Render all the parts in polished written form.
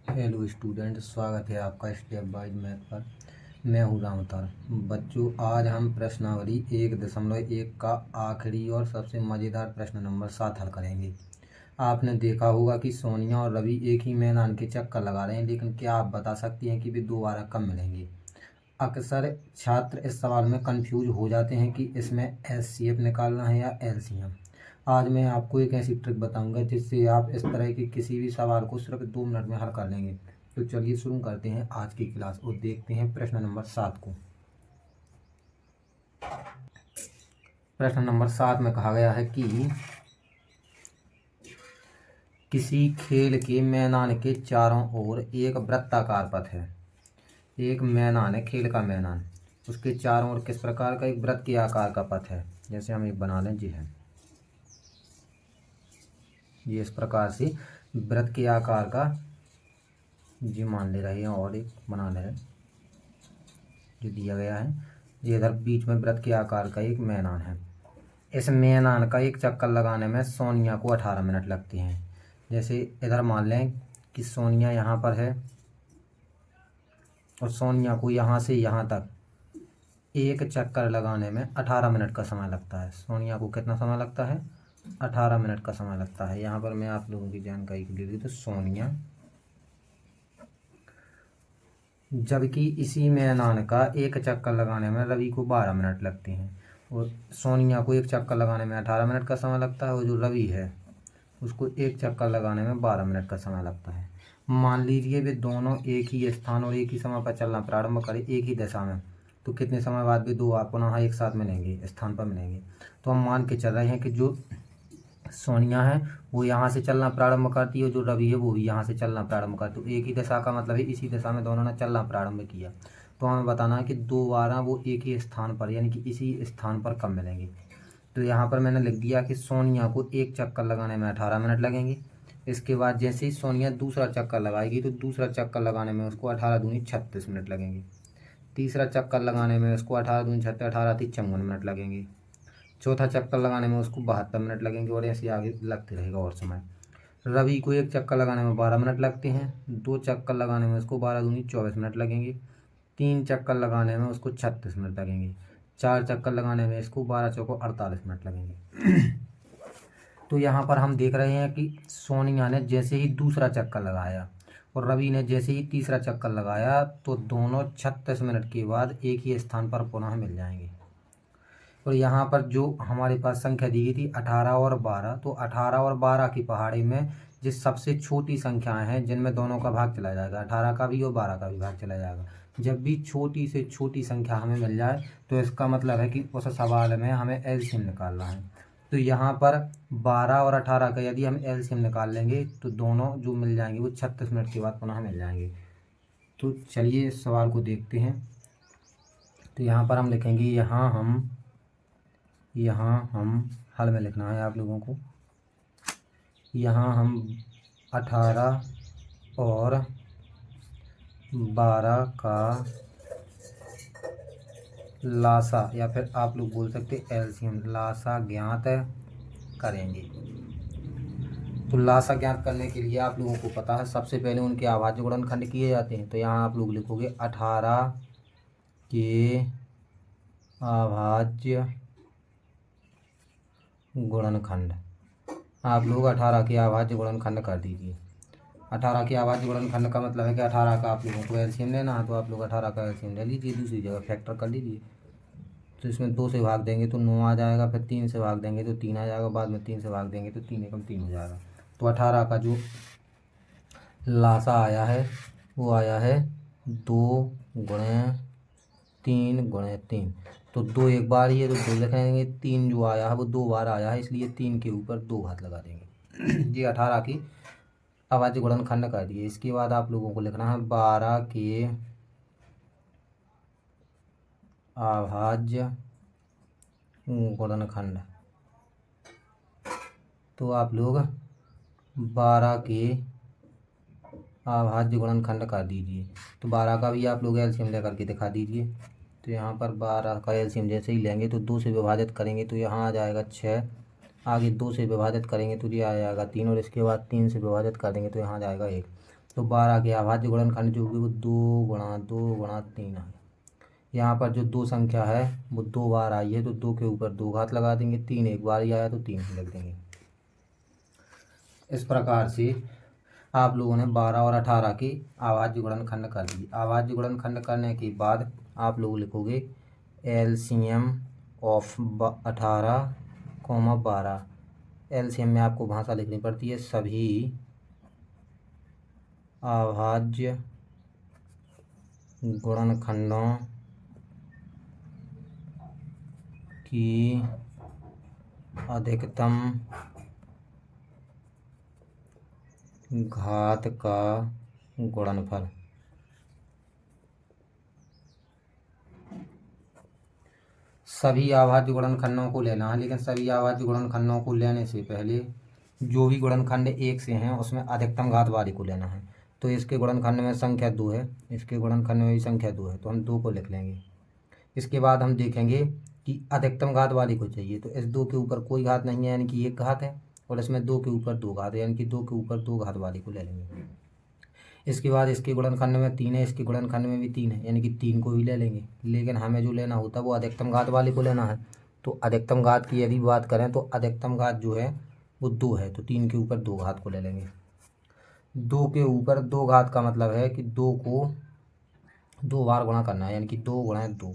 Hello student, स्वागत है आपका स्टेप बाय मैथ पर। मैं हूँ रामतार। बच्चों, आज हम प्रश्नावली 1.1 का आखिरी और सबसे मज़ेदार प्रश्न नंबर 7 हल करेंगे। आपने देखा होगा कि सोनिया और रवि एक ही मैदान के चक्कर लगा रहे हैं, लेकिन क्या आप बता सकती हैं कि वे दोबारा कब मिलेंगे? अक्सर छात्र इस सवाल में कंफ्यूज हो जाते हैं कि इसमें एचसीएफ निकालना है या एलसीएम। आज मैं आपको एक ऐसी ट्रिक बताऊंगा जिससे आप इस तरह के किसी भी सवाल को सिर्फ 2 मिनट में हल कर लेंगे। तो चलिए शुरू करते हैं आज की क्लास और देखते हैं प्रश्न नंबर 7 को। प्रश्न नंबर 7 में कहा गया है कि किसी खेल के मैदान के चारों ओर एक वृत्ताकार पथ है। एक मैदान है, खेल का मैदान, उसके चारों ओर किस प्रकार का एक वृत्त के आकार का पथ है। जैसे हम एक बना लें, जी है, ये इस प्रकार से वृत्त के आकार का जी मान ले रहे हैं और एक बना ले रहे हैं जो दिया गया है। ये इधर बीच में वृत्त के आकार का एक मैदान है। इस मैदान का एक चक्कर लगाने में सोनिया को 18 मिनट लगते हैं। जैसे इधर मान लें कि सोनिया यहाँ पर है और सोनिया को यहाँ से यहाँ तक एक चक्कर लगाने में 18 मिनट का समय लगता है। सोनिया को कितना समय लगता है? 18 मिनट का समय लगता है। यहाँ पर मैं आप लोगों की जानकारी के लिए दी तो सोनिया, जबकि इसी मैदान का एक चक्कर लगाने में रवि को 12 मिनट लगते हैं और सोनिया को एक चक्कर लगाने में 18 मिनट का समय लगता है और जो रवि है उसको एक चक्कर लगाने में 12 मिनट का समय लगता है। मान लीजिए वे दोनों एक ही स्थान और एक ही समय पर चलना प्रारंभ करें, एक ही दिशा में, तो कितने समय बाद भी दो आप पुनः एक साथ मिलेंगे, स्थान पर मिलेंगे। तो हम मान के चल रहे हैं कि जो सोनिया है वो यहाँ से चलना प्रारंभ करती है और जो रवि है वो भी यहाँ से चलना प्रारंभ करती है। तो एक ही दिशा का मतलब है इसी दिशा में दोनों ने चलना प्रारंभ किया। तो हमें बताना है कि दोबारा वो एक ही स्थान पर यानी कि इसी स्थान पर कब मिलेंगे। तो यहाँ पर मैंने लिख दिया कि सोनिया को एक चक्कर लगाने में 18 मिनट लगेंगे। इसके बाद जैसे ही सोनिया दूसरा चक्कर लगाएगी तो दूसरा चक्कर लगाने में उसको 18 दूनी 36 मिनट लगेंगे। तीसरा चक्कर लगाने में उसको 18 दूनी 36, 18 तीस 54 मिनट लगेंगे। चौथा चक्कर लगाने में उसको 72 मिनट लगेंगे और ऐसे आगे लगते रहेगा और समय। रवि को एक चक्कर लगाने में 12 मिनट लगते हैं। दो चक्कर लगाने में उसको 12 दूनी 24 मिनट लगेंगे। तीन चक्कर लगाने में उसको 36 मिनट लगेंगे। चार चक्कर लगाने में इसको 12 चौको 48 मिनट लगेंगे। तो यहाँ पर हम देख रहे हैं कि सोनिया ने जैसे ही दूसरा चक्कर लगाया और रवि ने जैसे ही तीसरा चक्कर लगाया तो दोनों 36 मिनट के बाद एक ही स्थान पर पुनः मिल जाएंगे। और यहाँ पर जो हमारे पास संख्या दी गई थी 18 और 12, तो 18 और 12 की पहाड़ी में जिस सबसे छोटी संख्याएं हैं जिनमें दोनों का भाग चला जाएगा, 18 का भी और 12 का भी भाग चला जाएगा। जब भी छोटी से छोटी संख्या हमें मिल जाए तो इसका मतलब है कि उस सवाल में हमें एलसीएम निकालना है। तो यहाँ पर 12 और 18 का यदि हम एलसीएम निकाल लेंगे तो दोनों जो मिल जाएंगे वो 36 मिनट के बाद पुनः मिल जाएंगे। तो चलिए इस सवाल को देखते हैं। तो यहाँ पर हम लिखेंगे, यहाँ हम हल में लिखना है आप लोगों को। यहाँ हम 18 और 12 का लासा या फिर आप लोग बोल सकते एलसीएम, लासा ज्ञात करेंगे। तो लासा ज्ञात करने के लिए आप लोगों को पता है सबसे पहले उनके अभाज्य गुणनखंड किए जाते हैं। तो यहाँ आप लोग लिखोगे 18 के अभाज्य गुणनखंड। आप लोग 18 के अभाज्य गुणनखंड कर दीजिए। 18 के अभाज्य गुणनखंड का मतलब है कि 18 का आप लोगों को एलसीएम लेना है, तो आप लोग 18 का एलसीएम ले लीजिए, दूसरी जगह फैक्टर कर लीजिए। तो इसमें 2 से भाग देंगे तो 9 आ जाएगा, फिर 3 से भाग देंगे तो 3 आ जाएगा, बाद में 3 से भाग देंगे तो 3 एकम 3 हो जाएगा। तो 18 का जो लासा आया है वो आया है 2 गुणे 3 गुणे 3। तो 2 एक बार ही है तो 2 लिखेंगे। 3 जो आया है वो 2 बार आया है, इसलिए 3 के ऊपर 2 घात लगा देंगे। ये 18 की अभाज्य गुणनखंड कर दिए। इसके बाद आप लोगों को लिखना है 12 के अभाज्य गुणनखंड। तो आप लोग 12 के अभाज्य गुणनखंड कर दीजिए। तो 12 का भी आप लोग एलसीएम लेकर के दिखा दीजिए। तो यहाँ पर 12 का एलसीएम जैसे ही लेंगे तो 2 से विभाजित करेंगे तो यहाँ आ जाएगा 6, आगे 2 से विभाजित करेंगे तो ये आ जाएगा 3 और इसके बाद 3 से विभाजित कर देंगे तो यहाँ आ जाएगा 1। तो 12 के अभाज्य गुणनखंड जो होगी वो 2 गुणा 2 गुणा 3 है। यहाँ पर जो 2 संख्या है वो 2 बार आई है तो 2 के ऊपर 2 घात लगा देंगे। 3 एक बार ही आया तो 3 ही लिख देंगे। इस प्रकार से आप लोगों ने 12 और 18 की अभाज्य गुणनखंड कर दी। अभाज्य गुणनखंड करने के बाद आप लोग लिखोगे एलसीएम ऑफ 18, 12। एलसीएम में आपको भाषा लिखनी पड़ती है। सभी अभाज्य गुणनखंडों की अधिकतम घात का गुणनफल। सभी अभाज्य गुणनखंडों को लेना है, लेकिन सभी अभाज्य गुणनखंडों को लेने से पहले जो भी गुणनखंड 1 से हैं उसमें अधिकतम घात वाले को लेना है। तो इसके गुणनखंड में संख्या 2 है, इसके गुणनखंड में भी संख्या 2 है, तो हम 2 को लिख लेंगे। इसके बाद हम देखेंगे कि अधिकतम घात वाले को चाहिए, तो इस 2 के ऊपर कोई घात नहीं है यानी कि 1 घात है, और इसमें 2 के ऊपर 2 घात है यानी कि 2 के ऊपर 2 घात वाले को ले लेंगे। इसके बाद इसके गुणनखंड में 3 है, इसके गुणनखंड में भी 3 है यानी कि 3 को भी ले लेंगे। लेकिन हमें जो लेना होता है वो अधिकतम घात वाले को लेना है। तो अधिकतम घात की यदि बात करें तो अधिकतम घात जो है वो 2 है, तो 3 के ऊपर 2 घात को ले लेंगे। 2 के ऊपर 2 घात का मतलब है कि 2 को 2 बार गुणा करना है यानी कि 2 गुणा 2।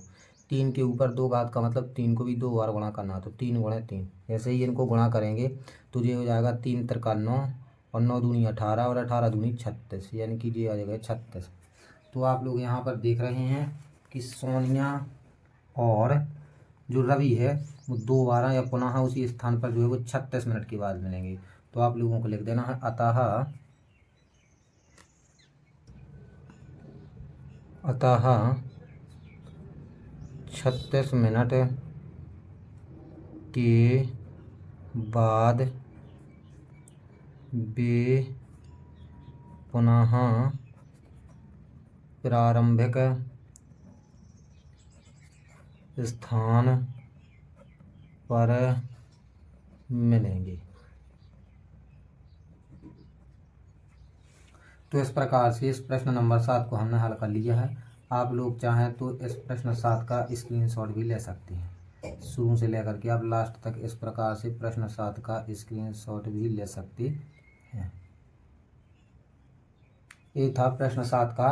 3 के ऊपर 2 घात का मतलब 3 को भी 2 बार गुणा करना है, तो 3 गुणा 3। ऐसे ही इनको गुणा करेंगे तो ये हो जाएगा 3 त्रिका 9 और 9 दूनी 18 और 18 दूनी 36 यानी कि ये आ जाएगा 36। तो आप लोग यहाँ पर देख रहे हैं कि सोनिया और जो रवि है वो 2 बार या पुनः उसी स्थान पर जो है वो 36 मिनट के बाद मिलेंगे। तो आप लोगों को लिख देना है अतः 36 मिनट के बाद वे पुनः प्रारंभिक स्थान पर मिलेंगे। तो इस प्रकार से इस प्रश्न नंबर 7 को हमने हल कर लिया है। आप लोग चाहें तो इस प्रश्न 7 का स्क्रीनशॉट भी ले सकते हैं, शुरू से लेकर के आप लास्ट तक इस प्रकार से प्रश्न 7 का स्क्रीनशॉट भी ले सकते हैं। ये था प्रश्न 7 का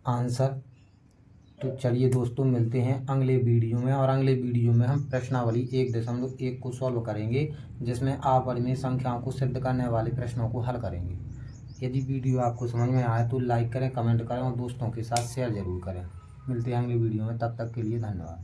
आंसर। तो चलिए दोस्तों मिलते हैं अगले वीडियो में, और अगले वीडियो में हम प्रश्नावली 1.1 को सॉल्व करेंगे, जिसमें अपरिमेय संख्याओं को सिद्ध करने वाले प्रश्नों को हल करेंगे। यदि वीडियो आपको समझ में आए तो लाइक करें, कमेंट करें और दोस्तों के साथ शेयर जरूर करें। मिलते हैं अगले वीडियो में, तब तक के लिए धन्यवाद।